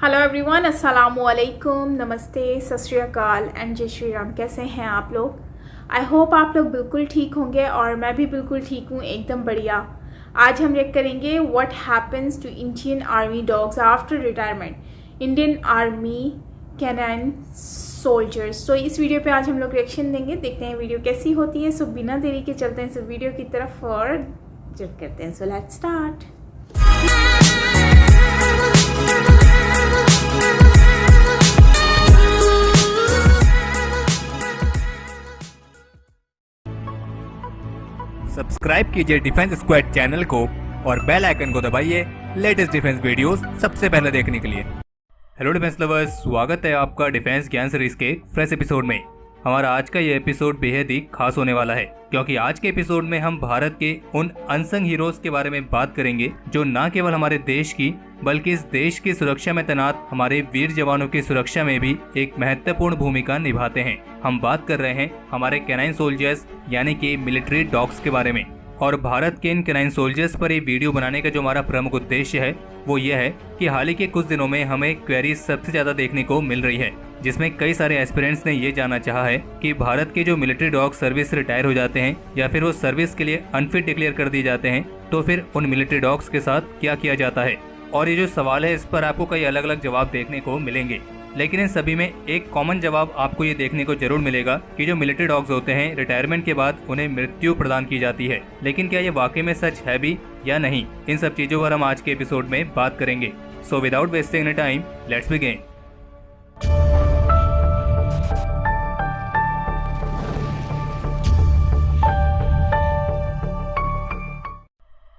Hello everyone, अस्सलामु अलैकुम, नमस्ते, सत श्री अकाल एंड जय श्री राम। कैसे हैं आप लोग? आई होप आप लोग बिल्कुल ठीक होंगे और मैं भी बिल्कुल ठीक हूँ, एकदम बढ़िया। आज हम रेक करेंगे what happens to Indian army dogs after retirement, Indian army canine soldiers. तो इस वीडियो पे आज हम लोग रिएक्शन देंगे, देखते हैं वीडियो कैसी होती है। सो बिना देरी के चलते हैं इस वीडियो की तरफ और जब करते हैं। So let's start. सब्सक्राइब कीजिए डिफेंस स्क्वाड चैनल को और बेल आइकन को दबाइए लेटेस्ट डिफेंस वीडियोस सबसे पहले देखने के लिए। हेलो डिफेंस लवर्स, स्वागत है आपका डिफेंस ज्ञान सीरीज के फ्रेश एपिसोड में। हमारा आज का ये एपिसोड बेहद ही खास होने वाला है क्योंकि आज के एपिसोड में हम भारत के उन अनसंग हीरोज के बारे में बात करेंगे जो न केवल हमारे देश की बल्कि इस देश की सुरक्षा में तैनात हमारे वीर जवानों की सुरक्षा में भी एक महत्वपूर्ण भूमिका निभाते हैं। हम बात कर रहे हैं हमारे कैनाइन सोल्जर्स यानी कि मिलिट्री डॉग्स के बारे में। और भारत के इन कैनाइन सोल्जर्स पर ये वीडियो बनाने का जो हमारा प्रमुख उद्देश्य है वो ये है कि हाल ही के कुछ दिनों में हमें क्वेरीज सबसे ज्यादा देखने को मिल रही है, जिसमें कई सारे एस्पिरेंट्स ने ये जानना चाहा है कि भारत के जो मिलिट्री डॉग सर्विस से रिटायर हो जाते हैं या फिर वो सर्विस के लिए अनफिट डिक्लेयर कर दिए जाते हैं तो फिर उन मिलिट्री डॉग्स के साथ क्या किया जाता है। और ये जो सवाल है इस पर आपको कई अलग अलग जवाब देखने को मिलेंगे, लेकिन इन सभी में एक कॉमन जवाब आपको ये देखने को जरूर मिलेगा कि जो मिलिट्री डॉग्स होते हैं रिटायरमेंट के बाद उन्हें मृत्यु प्रदान की जाती है। लेकिन क्या ये वाकई में सच है भी या नहीं, इन सब चीजों पर हम आज के एपिसोड में बात करेंगे। So without wasting any time let's begin.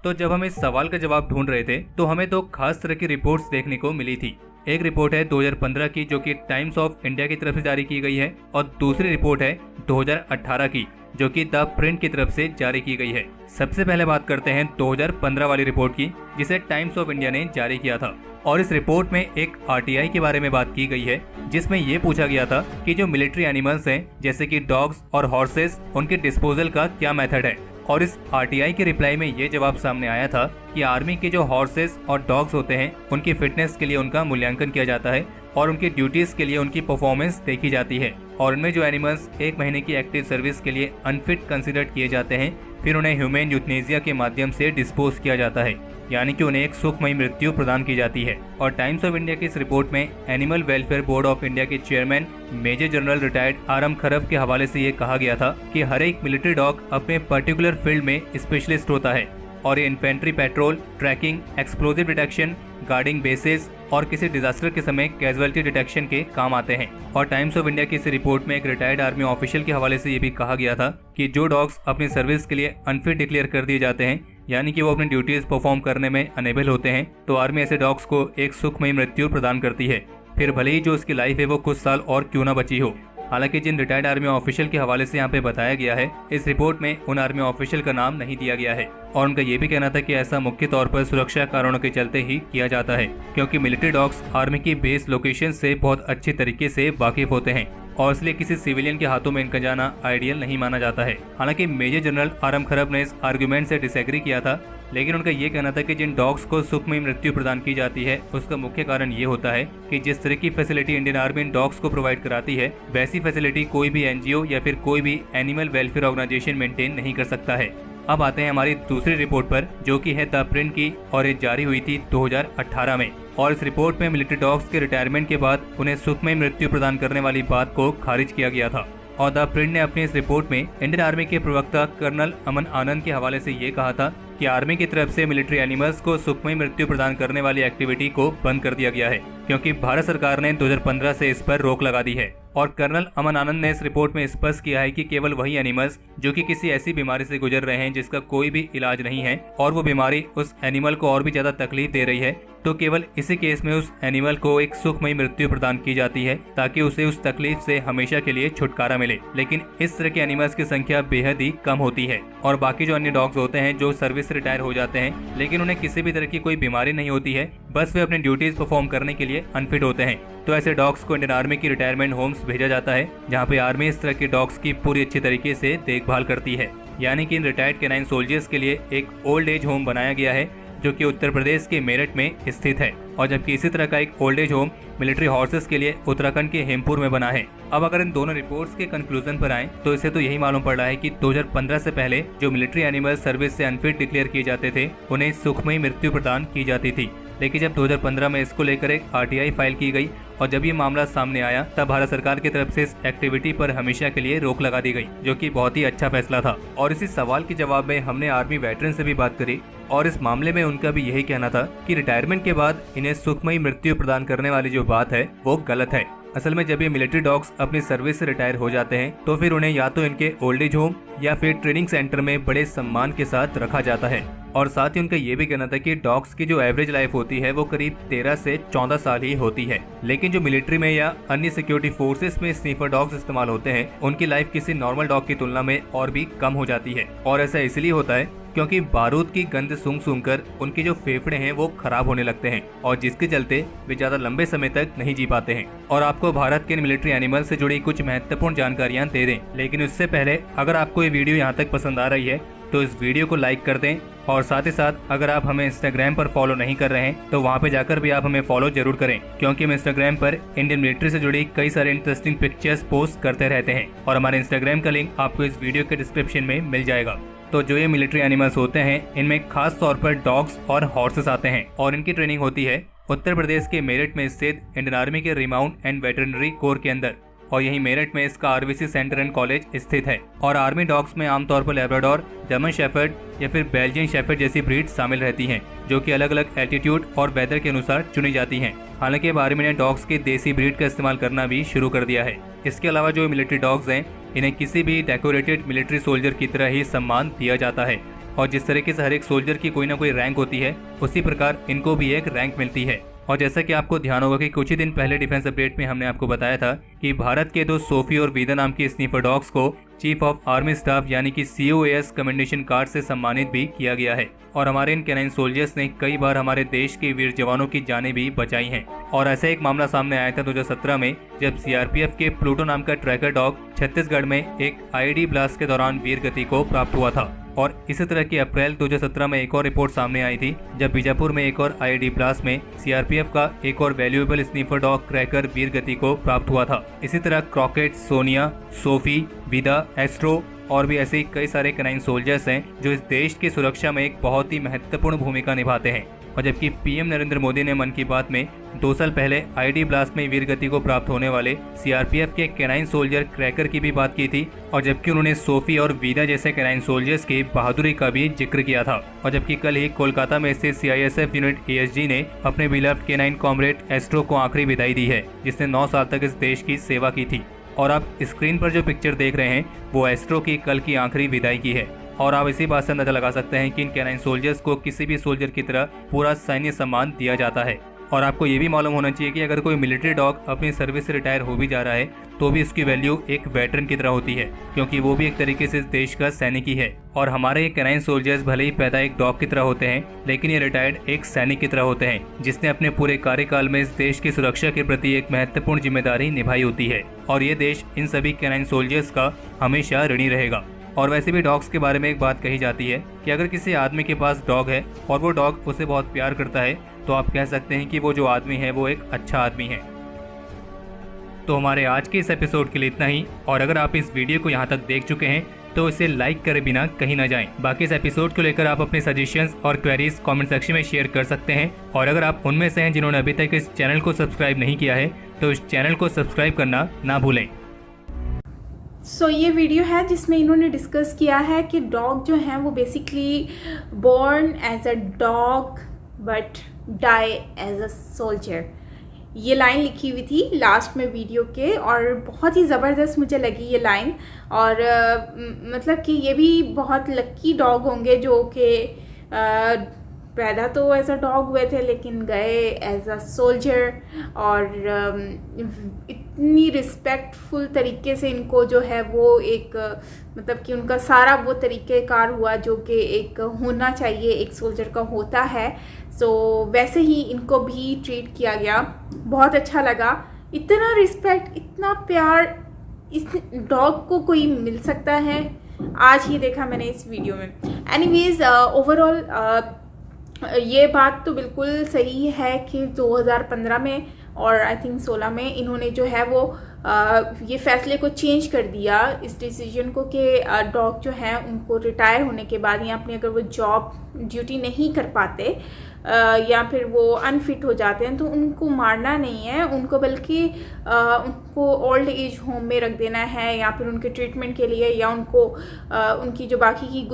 तो जब हम इस सवाल का जवाब ढूंढ रहे थे तो हमें दो खास तरह की रिपोर्ट्स देखने को मिली थी। एक रिपोर्ट है 2015 की जो कि टाइम्स ऑफ इंडिया की तरफ से जारी की गई है और दूसरी रिपोर्ट है 2018 की जो कि द प्रिंट की तरफ से जारी की गई है। सबसे पहले बात करते हैं 2015 वाली रिपोर्ट की जिसे टाइम्स ऑफ इंडिया ने जारी किया था। और इस रिपोर्ट में एक आरटीआई के बारे में बात की गई है जिसमें ये पूछा गया था कि जो मिलिट्री एनिमल्स हैं जैसे कि डॉग्स और हॉर्सेस उनके डिस्पोजल का क्या मेथड है। और इस आरटीआई के रिप्लाई में ये जवाब सामने आया था कि आर्मी के जो हॉर्सेस और डॉग्स होते हैं उनकी फिटनेस के लिए उनका मूल्यांकन किया जाता है और उनकी ड्यूटीज के लिए उनकी परफॉर्मेंस देखी जाती है। और उनमें जो एनिमल्स 1 महीने की एक्टिव सर्विस के लिए अनफिट कंसिडर किए जाते हैं फिर उन्हें ह्यूमन यूथनेसिया के माध्यम से डिस्पोज किया जाता है, यानी कि उन्हें एक सुखमयी मृत्यु प्रदान की जाती है। और टाइम्स ऑफ इंडिया की इस रिपोर्ट में animal welfare board of India के chairman major general retired RM Kharab के हवाले से ये कहा गया था कि हर एक मिलिट्री डॉग अपने पर्टिकुलर फील्ड में स्पेशलिस्ट होता है और ये infantry patrol, tracking, explosive detection, guarding basis और किसी डिजास्टर के समय कैजुअलिटी डिटेक्शन के काम आते हैं। और टाइम्स ऑफ इंडिया की इस रिपोर्ट में एक रिटायर्ड आर्मी ऑफिशियल के हवाले से ये भी कहा गया था कि जो डॉग्स अपनी सर्विस के लिए अनफिट डिक्लेयर कर दिए जाते हैं यानी कि वो अपनी ड्यूटीज परफॉर्म करने में अनेबल होते हैं तो आर्मी ऐसे डॉग्स को एक सुखमयी मृत्यु प्रदान करती है, फिर भले ही जो उसकी लाइफ है वो कुछ साल और क्यों ना बची हो। हालांकि जिन रिटायर्ड आर्मी ऑफिशियल के हवाले से यहाँ पे बताया गया है इस रिपोर्ट में उन आर्मी ऑफिशियल का नाम नहीं दिया गया है और उनका ये भी कहना था कि ऐसा मुख्य तौर पर सुरक्षा कारणों के चलते ही किया जाता है क्योंकि मिलिट्री डॉग्स आर्मी की बेस लोकेशन से बहुत अच्छे तरीके से वाकिफ होते हैं और इसलिए किसी सिविलियन के हाथों में इनका जाना आइडियल नहीं माना जाता है। हालांकि मेजर जनरल आरएम खरब ने इस आर्गुमेंट से डिसएग्री किया था, लेकिन उनका ये कहना था कि जिन डॉग्स को सुखमयी मृत्यु प्रदान की जाती है उसका मुख्य कारण ये होता है कि जिस तरह की फैसिलिटी इंडियन आर्मी इन डॉग्स को प्रोवाइड कराती है वैसी फैसिलिटी कोई भी एनजीओ या फिर कोई भी एनिमल वेलफेयर ऑर्गेनाइजेशन मेंटेन नहीं कर सकता है। अब आते हैं हमारी दूसरी रिपोर्ट पर जो कि है द प्रिंट की और ये जारी हुई थी 2018 में। और इस रिपोर्ट में मिलिट्री डॉग्स के रिटायरमेंट के बाद उन्हें सुखमयी मृत्यु प्रदान करने वाली बात को खारिज किया गया था। और द प्रिंट ने अपनी इस रिपोर्ट में इंडियन आर्मी के प्रवक्ता कर्नल अमन आनंद के हवाले से ये कहा था कि आर्मी की तरफ से मिलिट्री एनिमल्स को सुखमयी मृत्यु प्रदान करने वाली एक्टिविटी को बंद कर दिया गया है क्योंकि भारत सरकार ने 2015 से इस पर रोक लगा दी है। और कर्नल अमन आनंद ने इस रिपोर्ट में स्पष्ट किया है कि केवल वही एनिमल्स जो कि किसी ऐसी बीमारी से गुजर रहे हैं जिसका कोई भी इलाज नहीं है और वो बीमारी उस एनिमल को और भी ज्यादा तकलीफ दे रही है तो केवल इसी केस में उस एनिमल को एक सुखमयी मृत्यु प्रदान की जाती है ताकि उसे उस तकलीफ से हमेशा के लिए छुटकारा मिले। लेकिन इस तरह के एनिमल्स की संख्या बेहद ही कम होती है। और बाकी जो अन्य डॉग्स होते हैं जो सर्विस से रिटायर हो जाते हैं लेकिन उन्हें किसी भी तरह की कोई बीमारी नहीं होती है, बस वे अपनी ड्यूटीज परफॉर्म करने के लिए अनफिट होते हैं, तो ऐसे डॉग्स को इंडियन आर्मी की रिटायरमेंट होम्स भेजा जाता है जहाँ पे आर्मी इस तरह के डॉग्स की पूरी अच्छी तरीके से देखभाल करती है। यानी कि इन रिटायर्ड कैनाइन सोल्जर्स के लिए एक ओल्ड एज होम बनाया गया है जो कि उत्तर प्रदेश के मेरठ में स्थित है, और जबकि इसी तरह का एक old age home military horses के लिए उत्तराखंड के हेमपुर में बना है। अब अगर इन दोनों रिपोर्ट्स के कंक्लूजन पर आए तो इसे तो यही मालूम पड़ रहा है कि 2015 से पहले जो मिलिट्री एनिमल सर्विस से अनफिट डिक्लेयर किए जाते थे उन्हें सुखमयी मृत्यु प्रदान की जाती थी। लेकिन जब 2015 में इसको लेकर एक RTI फाइल की गई और जब ये मामला सामने आया तब भारत सरकार की तरफ से इस एक्टिविटी पर हमेशा के लिए रोक लगा दी गई, जो कि बहुत ही अच्छा फैसला था। और इसी सवाल के जवाब में हमने आर्मी वेटरन से भी बात करी और इस मामले में उनका भी यही कहना था कि रिटायरमेंट के बाद इन्हें सुखमयी मृत्यु प्रदान करने वाली जो बात है वो गलत है। असल में जब ये मिलिट्री डॉग्स अपनी सर्विस से रिटायर हो जाते हैं तो फिर उन्हें या तो इनके ओल्ड एज होम या फिर ट्रेनिंग सेंटर में बड़े सम्मान के साथ रखा जाता है। और साथ ही उनका ये भी कहना था कि डॉग्स की जो एवरेज लाइफ होती है वो करीब 13 से 14 साल ही होती है। लेकिन जो मिलिट्री में या अन्य सिक्योरिटी फोर्सेस में स्नीफर डॉग्स इस्तेमाल होते हैं उनकी लाइफ किसी नॉर्मल डॉग की तुलना में और भी कम हो जाती है। और ऐसा इसलिए होता है क्योंकि बारूद की गंध सूंघ कर उनके जो फेफड़े हैं वो खराब होने लगते हैं और जिसके चलते वे ज्यादा लंबे समय तक नहीं जी पाते हैं। और आपको भारत के मिलिट्री एनिमल से जुड़ी कुछ महत्वपूर्ण जानकारियां दे दें, लेकिन उससे पहले अगर आपको ये वीडियो यहाँ तक पसंद आ रही है तो इस वीडियो को लाइक कर दें और साथ ही साथ अगर आप हमें इंस्टाग्राम पर फॉलो नहीं कर रहे हैं तो वहाँ पे जाकर भी आप हमें फॉलो जरूर करें, क्योंकि हम इंस्टाग्राम पर इंडियन मिलिट्री से जुड़ी कई सारे इंटरेस्टिंग पिक्चर्स पोस्ट करते रहते हैं और हमारे इंस्टाग्राम का लिंक आपको इस वीडियो के डिस्क्रिप्शन में मिल जाएगा। तो जो ये मिलिट्री एनिमल्स होते हैं इनमें खास तौर पर डॉग्स और हॉर्सेस आते हैं और इनकी ट्रेनिंग होती है उत्तर प्रदेश के मेरठ में स्थित इंडियन आर्मी के रिमाउंट एंड वेटरनरी कोर के अंदर, और यही मेरठ में इसका RVC सेंटर एंड कॉलेज स्थित है। और आर्मी डॉग्स में आमतौर पर लैब्राडोर, जर्मन शेफर्ड या फिर बेल्जियन शेफर्ड जैसी ब्रीड शामिल रहती हैं, जो कि अलग अलग एल्टीट्यूड और वेदर के अनुसार चुनी जाती हैं। हालांकि अब आर्मी ने डॉग्स की देसी ब्रीड का इस्तेमाल करना भी शुरू कर दिया है। इसके अलावा जो मिलिट्री डॉग्स हैं इन्हें किसी भी डेकोरेटेड मिलिट्री सोल्जर की तरह ही सम्मान दिया जाता है और जिस तरीके से हर एक सोल्जर की कोई ना कोई रैंक होती है उसी प्रकार इनको भी एक रैंक मिलती है। और जैसा कि आपको ध्यान होगा कि कुछ ही दिन पहले डिफेंस अपडेट में हमने आपको बताया था कि भारत के 2 सोफी और वीदा नाम की स्नीफर डॉग्स को चीफ ऑफ आर्मी स्टाफ यानी कि COAS कमेंडेशन कार्ड से सम्मानित भी किया गया है। और हमारे इन कैनाइन सोल्जर्स ने कई बार हमारे देश के वीर जवानों की जानें भी बचाई हैं। और ऐसा एक मामला सामने आया था 2017 में जब CRPF के प्लूटो नाम का ट्रैकर डॉग छत्तीसगढ़ में एक IED ब्लास्ट के दौरान वीर गति को प्राप्त हुआ था। और इसी तरह की अप्रैल 2017 में एक और रिपोर्ट सामने आई थी जब बीजापुर में एक और IED ब्लास्ट में CRPF का एक और वैल्यूएबल स्नीफर डॉग क्रैकर वीर गति को प्राप्त हुआ था। इसी तरह क्रॉकेट, सोनिया, सोफी, विदा, एस्ट्रो और भी ऐसे कई सारे कैनाइन सोल्जर्स हैं जो इस देश की सुरक्षा में एक बहुत ही महत्वपूर्ण भूमिका निभाते हैं। और जबकि PM नरेंद्र मोदी ने मन की बात में 2 साल पहले IED ब्लास्ट में वीर गति को प्राप्त होने वाले CRPF के कैनाइन सोल्जर क्रैकर की भी बात की थी, और जबकि उन्होंने सोफी और वीदा जैसे कैनाइन सोल्जर्स की बहादुरी का भी जिक्र किया था। और जबकि कल ही कोलकाता में स्थित CISF यूनिट ASG ने अपने बिलव्ड कैनाइन कॉमरेड एस्ट्रो को आखिरी विदाई दी है, जिसने 9 साल तक इस देश की सेवा की थी। और आप स्क्रीन पर जो पिक्चर देख रहे हैं वो एस्ट्रो की कल की आखिरी विदाई की है। और आप इसी बात से अंदाजा लगा सकते हैं कि इन कैनाइन सोल्जर्स को किसी भी सोल्जर की तरह पूरा सैन्य सम्मान दिया जाता है। और आपको ये भी मालूम होना चाहिए कि अगर कोई मिलिट्री डॉग अपनी सर्विस से रिटायर हो भी जा रहा है तो भी उसकी वैल्यू एक वेटरन की तरह होती है, क्योंकि वो भी एक तरीके से इस देश का सैनिक ही है। और हमारे ये कैनाइन सोल्जर्स भले ही पैदा एक डॉग की तरह होते हैं, लेकिन ये रिटायर्ड एक सैनिक की तरह होते हैं जिसने अपने पूरे कार्यकाल में इस देश की सुरक्षा के प्रति एक महत्वपूर्ण जिम्मेदारी निभाई होती है। और ये देश इन सभी कैनाइन सोल्जर्स का हमेशा ऋणी रहेगा। और वैसे भी डॉग्स के बारे में एक बात कही जाती है कि अगर किसी आदमी के पास डॉग है और वो डॉग उसे बहुत प्यार करता है तो आप कह सकते हैं कि वो जो आदमी है वो एक अच्छा आदमी है। तो हमारे आज के इस एपिसोड के लिए इतना ही, और अगर आप इस वीडियो को यहाँ तक देख चुके हैं तो इसे लाइक करे बिना कहीं ना जाएं। बाकी इस एपिसोड को लेकर आप अपने सजेशंस और क्वेरीज कमेंट सेक्शन में शेयर कर सकते हैं, और अगर आप उनमें से हैं जिन्होंने अभी तक इस चैनल को सब्सक्राइब नहीं किया है तो इस चैनल को सब्सक्राइब करना ना भूलें। ये वीडियो है जिसमें इन्होंने डिस्कस किया है कि डॉग जो हैं वो basically born as a dog but die as a soldier. ये लाइन लिखी हुई थी लास्ट में वीडियो के, और बहुत ही ज़बरदस्त मुझे लगी ये लाइन। और मतलब कि ये भी बहुत लक्की डॉग होंगे जो कि पैदा तो एज अ डॉग हुए थे लेकिन गए एज अ सोल्जर, और इतनी रिस्पेक्टफुल तरीके से इनको जो है वो एक मतलब कि उनका सारा वो तरीक़ेकार हुआ जो कि एक होना चाहिए, एक सोल्जर का होता है। वैसे ही इनको भी ट्रीट किया गया, बहुत अच्छा लगा। इतना रिस्पेक्ट, इतना प्यार इस डॉग को कोई मिल सकता है, आज ही देखा मैंने इस वीडियो में। एनीवेज ओवरऑल ये बात तो बिल्कुल सही है कि 2015 में और आई थिंक 16 में इन्होंने जो है वो ये फैसले को चेंज कर दिया, इस डिसीजन को, कि डॉग जो है उनको रिटायर होने के बाद या अपनी अगर वो जॉब ड्यूटी नहीं कर पाते या फिर वो अनफिट हो जाते हैं तो उनको मारना नहीं है, उनको बल्कि उनको ओल्ड एज होम में रख देना है या फिर उनके ट्रीटमेंट के लिए या उनको उनकी जो बाकी की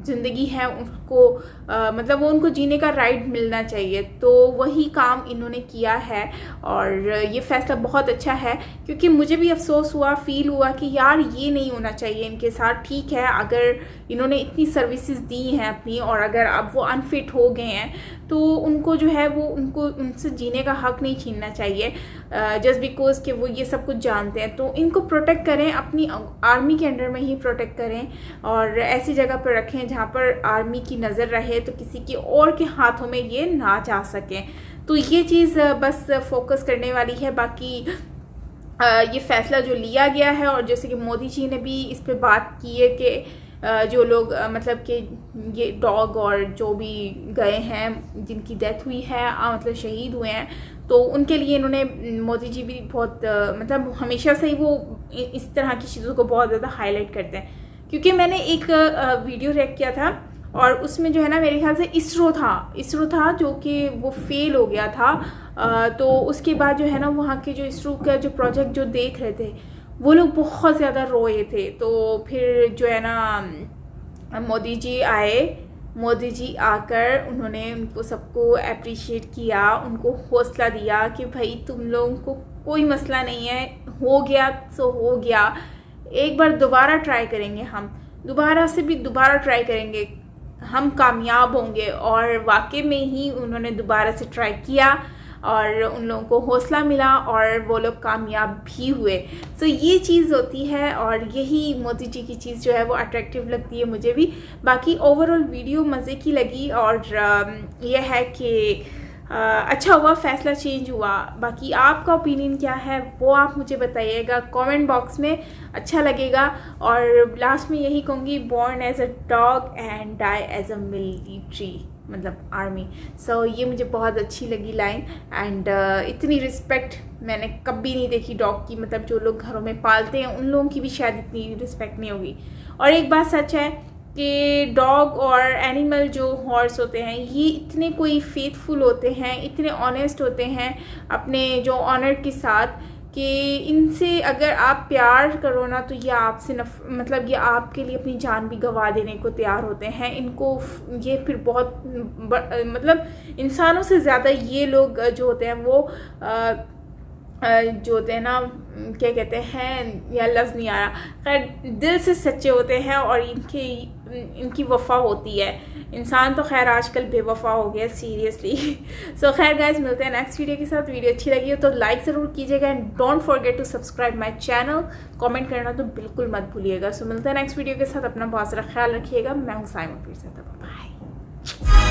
ज़िंदगी है उनको मतलब वो उनको जीने का राइट मिलना चाहिए। तो वही काम इन्होंने किया है और ये फ़ैसला बहुत अच्छा है, क्योंकि मुझे भी अफसोस हुआ, फील हुआ कि यार ये नहीं होना चाहिए इनके साथ। ठीक है, अगर इन्होंने इतनी सर्विसेज दी हैं अपनी और अगर अब वो अनफिट हो गए हैं तो उनको जो है वो उनको उनसे जीने का हक नहीं छीनना चाहिए जस्ट बिकॉज कि वो ये सब कुछ जानते हैं। तो इनको प्रोटेक्ट करें, अपनी आर्मी के अंडर में ही प्रोटेक्ट करें और ऐसी जगह पर रखें जहाँ पर आर्मी की नज़र रहे तो किसी की और के हाथों में ये ना जा सकें। तो ये चीज़ बस फोकस करने वाली है। बाकी ये फ़ैसला जो लिया गया है और जैसे कि मोदी जी ने भी इस पे बात की है कि जो लोग मतलब कि ये डॉग और जो भी गए हैं जिनकी डेथ हुई है मतलब शहीद हुए हैं, तो उनके लिए इन्होंने मोदी जी भी बहुत मतलब हमेशा से ही वो इस तरह की चीज़ों को बहुत ज़्यादा हाईलाइट करते हैं। क्योंकि मैंने एक वीडियो रेक किया था और उसमें जो है ना मेरे ख्याल से इसरो था जो कि वो फेल हो गया था। तो उसके बाद जो है ना वहाँ के जो इसरो का जो प्रोजेक्ट जो देख रहे थे वो लोग बहुत ज़्यादा रोए थे। तो फिर जो है ना मोदी जी आए, मोदी जी आकर उन्होंने उनको सबको अप्रिशिएट किया, उनको हौसला दिया कि भाई तुम लोगों को कोई मसला नहीं है, हो गया सो हो गया, एक बार दोबारा ट्राई करेंगे, हम दोबारा ट्राई करेंगे, हम कामयाब होंगे। और वाकई में ही उन्होंने दोबारा से ट्राई किया और उन लोगों को हौसला मिला और वो लोग कामयाब भी हुए। तो ये चीज़ होती है और यही मोदी जी की चीज़ जो है वो अट्रैक्टिव लगती है मुझे भी। बाकी ओवरऑल वीडियो मज़े की लगी और यह है कि अच्छा हुआ फ़ैसला चेंज हुआ। बाकी आपका ओपिनियन क्या है वो आप मुझे बताइएगा कमेंट बॉक्स में, अच्छा लगेगा। और लास्ट में यही कहूँगी, born as a dog and die as a military, मतलब आर्मी। सो ये मुझे बहुत अच्छी लगी लाइन एंड इतनी रिस्पेक्ट मैंने कभी नहीं देखी डॉग की। मतलब जो लोग घरों में पालते हैं उन लोगों की भी शायद इतनी रिस्पेक्ट नहीं होगी। और एक बात सच है कि डॉग और एनिमल जो हॉर्स होते हैं ये इतने कोई फेथफुल होते हैं, इतने ऑनेस्ट होते हैं अपने जो ऑनर के साथ, कि इनसे अगर आप प्यार करो ना तो ये आपसे मतलब ये आपके लिए अपनी जान भी गंवा देने को तैयार होते हैं। इनको ये फिर बहुत मतलब इंसानों से ज़्यादा ये लोग जो होते हैं वो जो होते हैं ना, क्या कहते हैं या लफ्ज़ नहीं आ रहा, खैर दिल से सच्चे होते हैं और इनकी वफ़ा होती है। इंसान तो खैर आजकल बेवफा हो गया सीरियसली। सो खैर गाइस, मिलते हैं नेक्स्ट वीडियो के साथ। वीडियो अच्छी लगी हो तो लाइक ज़रूर कीजिएगा and don't forget to subscribe my channel. Comment करना तो बिल्कुल मत भूलिएगा। सो मिलते हैं नेक्स्ट वीडियो के साथ। अपना बहुत सारा ख्याल रखिएगा। मैं हूँ साइमा, फिर से बाय।